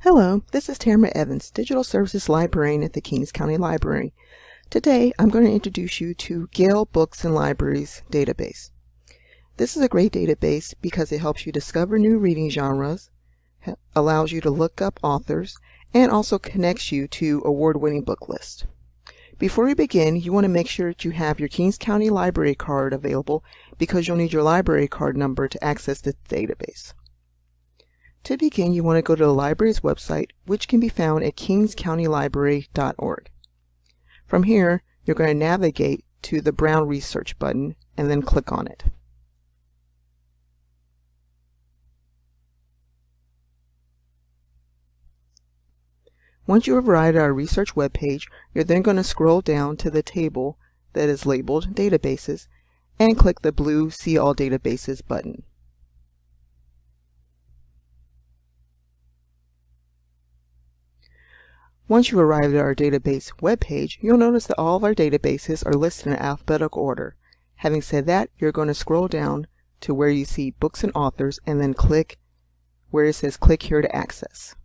Hello, this is Tamara Evans, Digital Services Librarian at the Kings County Library. Today, I'm going to introduce you to Gale Books and Libraries database. This is a great database because it helps you discover new reading genres, allows you to look up authors, and also connects you to award-winning book lists. Before we begin, you want to make sure that you have your Kings County Library card available because you'll need your library card number to access the database. To begin, you want to go to the library's website, which can be found at kingscountylibrary.org. From here, you're going to navigate to the brown research button and then click on it. Once you have arrived at our research webpage, you're then going to scroll down to the table that is labeled Databases and click the blue See All Databases button. Once you arrive at our database webpage, you'll notice that all of our databases are listed in alphabetical order. Having said that, you're going to scroll down to where you see Books and Authors and then click where it says Click here to access.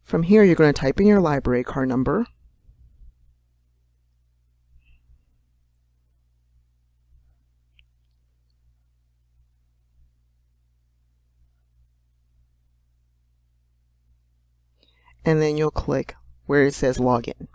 From here, you're going to type in your library card number. And then you'll click where it says Login.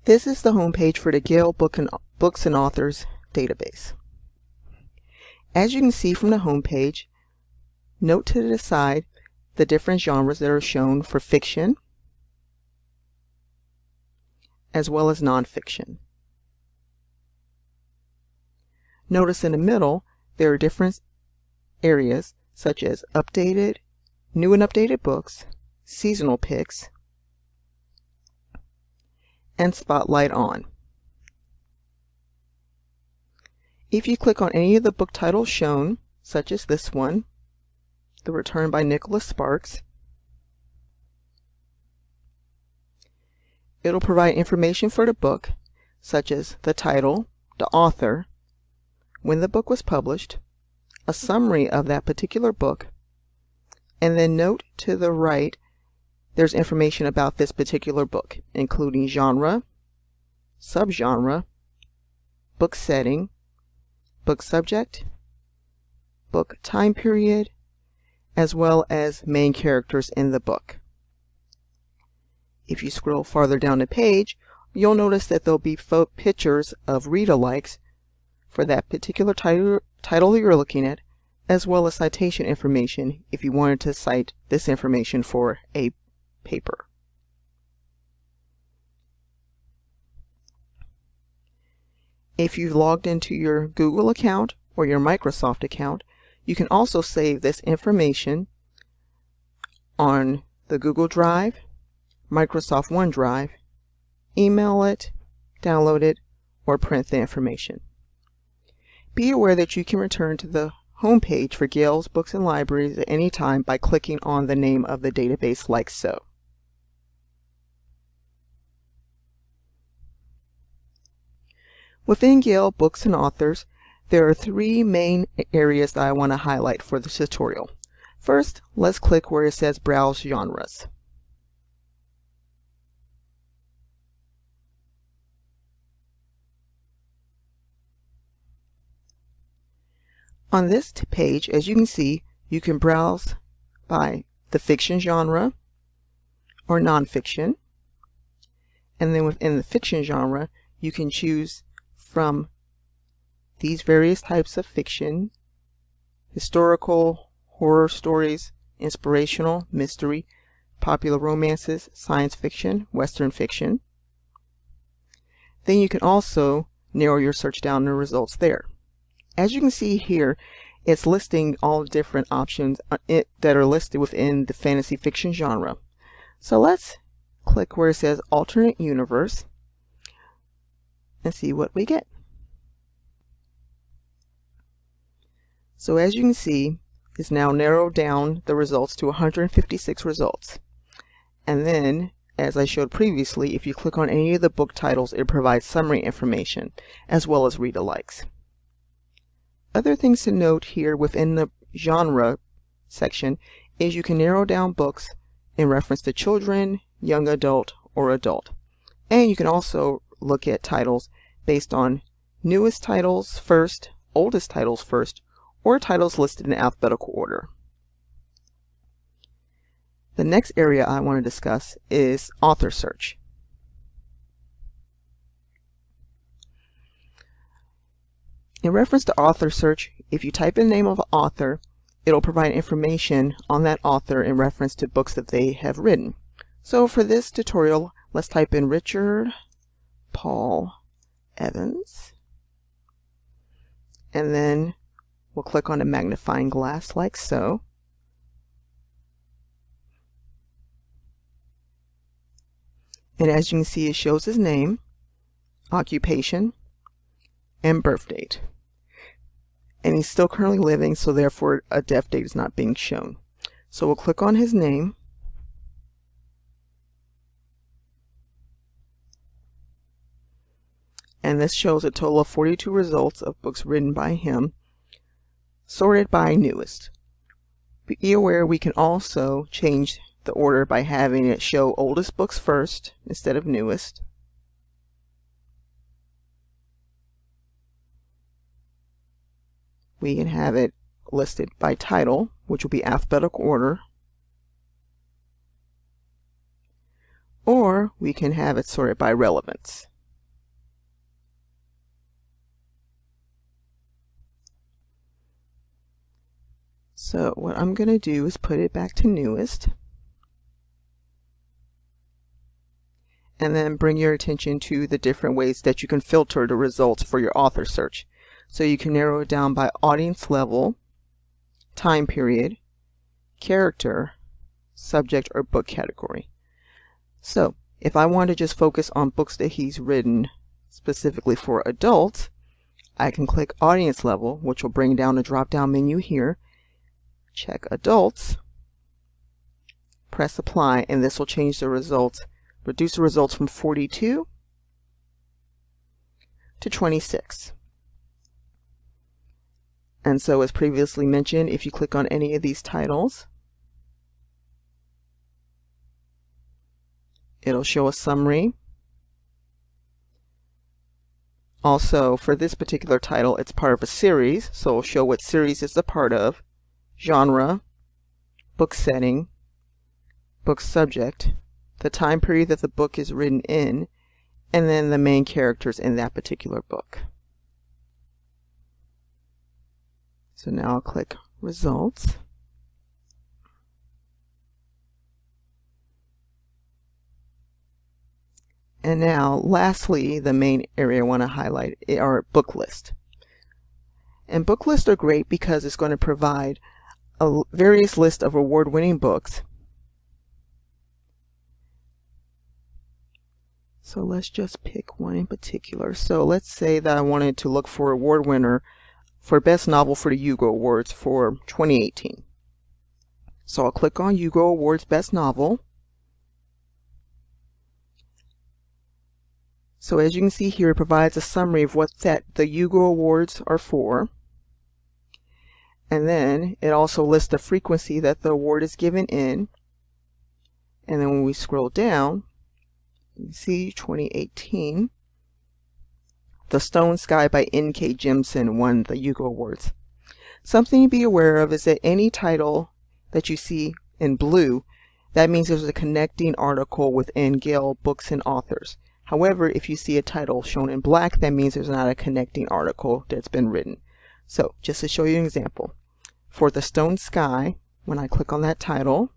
This is the home page for the Gale Books and Authors database. As you can see from the home page, note to the side the different genres that are shown for fiction as well as nonfiction. Notice in the middle there are different areas such as updated, new and updated books, seasonal picks, and Spotlight On. If you click on any of the book titles shown, such as this one, The Return by Nicholas Sparks, it'll provide information for the book, such as the title, the author, when the book was published, a summary of that particular book, and then note to the right there's information about this particular book, including genre, subgenre, book setting, book subject, book time period, as well as main characters in the book. If you scroll farther down the page, you'll notice that there'll be pictures of read-alikes for that particular title you're looking at, as well as citation information if you wanted to cite this information for a paper. If you've logged into your Google account or your Microsoft account, you can also save this information on the Google Drive, Microsoft OneDrive, email it, download it, or print the information. Be aware that you can return to the home page for Gale's Books and Libraries at any time by clicking on the name of the database like so. Within Gale Books and Authors, there are three main areas that I want to highlight for this tutorial. First, let's click where it says Browse Genres. On this page, as you can see, you can browse by the fiction genre or nonfiction, and then within the fiction genre, you can choose from these various types of fiction: historical, horror stories, inspirational, mystery, popular romances, science fiction, western fiction. Then you can also narrow your search down the results there. As you can see here, it's listing all different options that are listed within the fantasy fiction genre. So let's click where it says Alternate Universe and see what we get. So as you can see, is now narrowed down the results to 156 results. And then, as I showed previously, if you click on any of the book titles, it provides summary information as well as read-alikes. Other things to note here within the genre section is you can narrow down books in reference to children, young adult, or adult. And you can also look at titles based on newest titles first, oldest titles first, or titles listed in alphabetical order. The next area I want to discuss is author search. In reference to author search, if you type in the name of an author, it'll provide information on that author in reference to books that they have written. So for this tutorial, let's type in Richard Paul Evans, and then we'll click on a magnifying glass like so. And as you can see, it shows his name, occupation, and birth date. And he's still currently living, so therefore a death date is not being shown. So we'll click on his name. And this shows a total of 42 results of books written by him, sorted by newest. Be aware we can also change the order by having it show oldest books first instead of newest. We can have it listed by title, which will be alphabetical order, or we can have it sorted by relevance. So what I'm going to do is put it back to newest, and then bring your attention to the different ways that you can filter the results for your author search. So you can narrow it down by audience level, time period, character, subject, or book category. So if I want to just focus on books that he's written specifically for adults, I can click audience level, which will bring down a drop-down menu here, check adults, press apply, and this will change the results, reduce the results from 42 to 26. And so as previously mentioned, if you click on any of these titles, it'll show a summary. Also, for this particular title, it's part of a series, so it'll show what series it's a part of, genre, book setting, book subject, the time period that the book is written in, and then the main characters in that particular book. So now I'll click results. And now, lastly, the main area I want to highlight are book lists. And book lists are great because it's going to provide a various list of award-winning books. So let's just pick one in particular. So let's say that I wanted to look for award winner for Best Novel for the Hugo Awards for 2018. So I'll click on Hugo Awards Best Novel. So as you can see here, it provides a summary of what the Hugo Awards are for. And then it also lists the frequency that the award is given in. And then when we scroll down, you can see 2018. The Stone Sky by N.K. Jemisin won the Hugo Awards. Something to be aware of is that any title that you see in blue, that means there's a connecting article within Gale Books and Authors. However, if you see a title shown in black, that means there's not a connecting article that's been written. So, just to show you an example, for The Stone Sky, when I click on that title,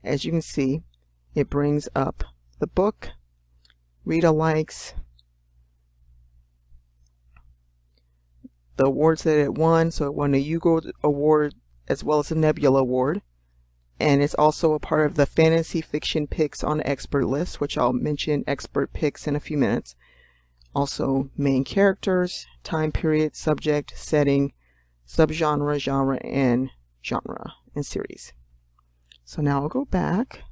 as you can see, it brings up the book, read-alikes, the awards that it won. So it won a Hugo Award as well as a Nebula Award. And it's also a part of the fantasy fiction picks on the expert list, which I'll mention expert picks in a few minutes. Also main characters, time period, subject, setting, subgenre, genre, and genre and series. So now I'll go back.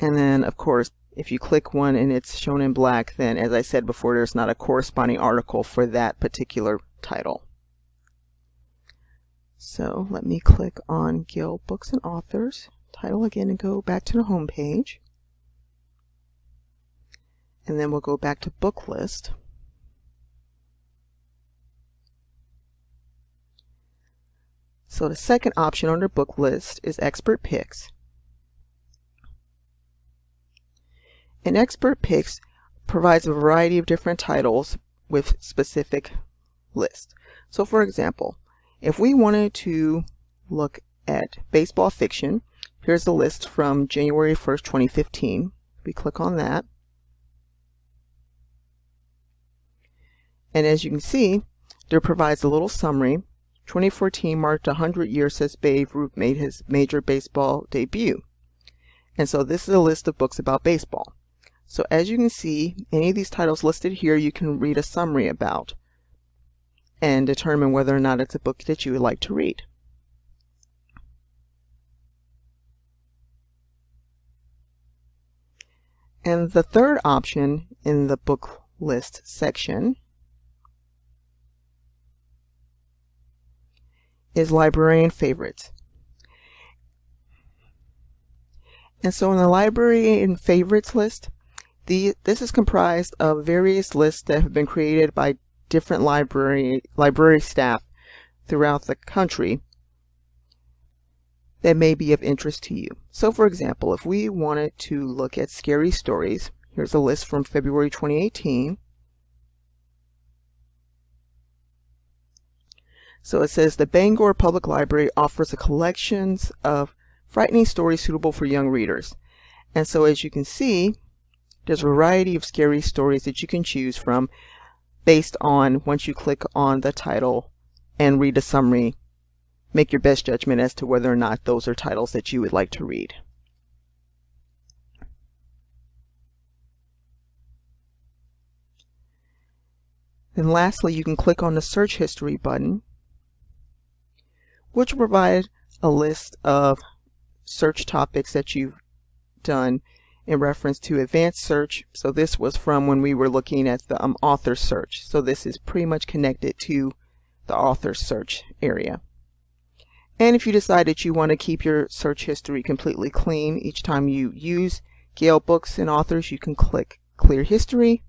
And then, of course, if you click one and it's shown in black, then as I said before, there's not a corresponding article for that particular title. So let me click on Gale Books and Authors title again and go back to the home page. And then we'll go back to book list. So the second option under book list is expert picks. And expert picks provides a variety of different titles with specific lists. So for example, if we wanted to look at baseball fiction, here's the list from January 1st, 2015. We click on that. And as you can see, there provides a little summary. 2014 marked 100 years since Babe Ruth made his major baseball debut. And so this is a list of books about baseball. So as you can see, any of these titles listed here you can read a summary about and determine whether or not it's a book that you would like to read. And the third option in the book list section is librarian favorites. And so in the librarian favorites list, this is comprised of various lists that have been created by different library staff throughout the country that may be of interest to you. So for example, if we wanted to look at scary stories, here's a list from February 2018. So it says the Bangor Public Library offers a collection of frightening stories suitable for young readers. And so as you can see, there's a variety of scary stories that you can choose from based on, once you click on the title and read the summary, make your best judgment as to whether or not those are titles that you would like to read. And lastly, you can click on the search history button, which will provide a list of search topics that you've done in reference to advanced search. So this was from when we were looking at the author search. So this is pretty much connected to the author search area. And if you decide that you want to keep your search history completely clean each time you use Gale Books and Authors, you can click Clear History.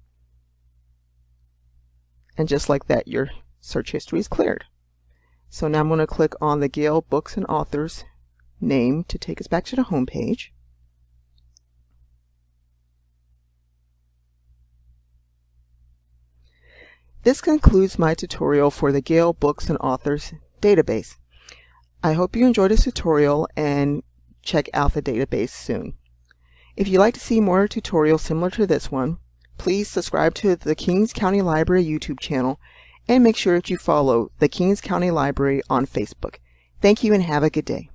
And just like that, your search history is cleared. So now I'm going to click on the Gale Books and Authors name to take us back to the home page. This concludes my tutorial for the Gale Books and Authors database. I hope you enjoyed this tutorial and check out the database soon. If you'd like to see more tutorials similar to this one, please subscribe to the Kings County Library YouTube channel and make sure that you follow the Kings County Library on Facebook. Thank you and have a good day.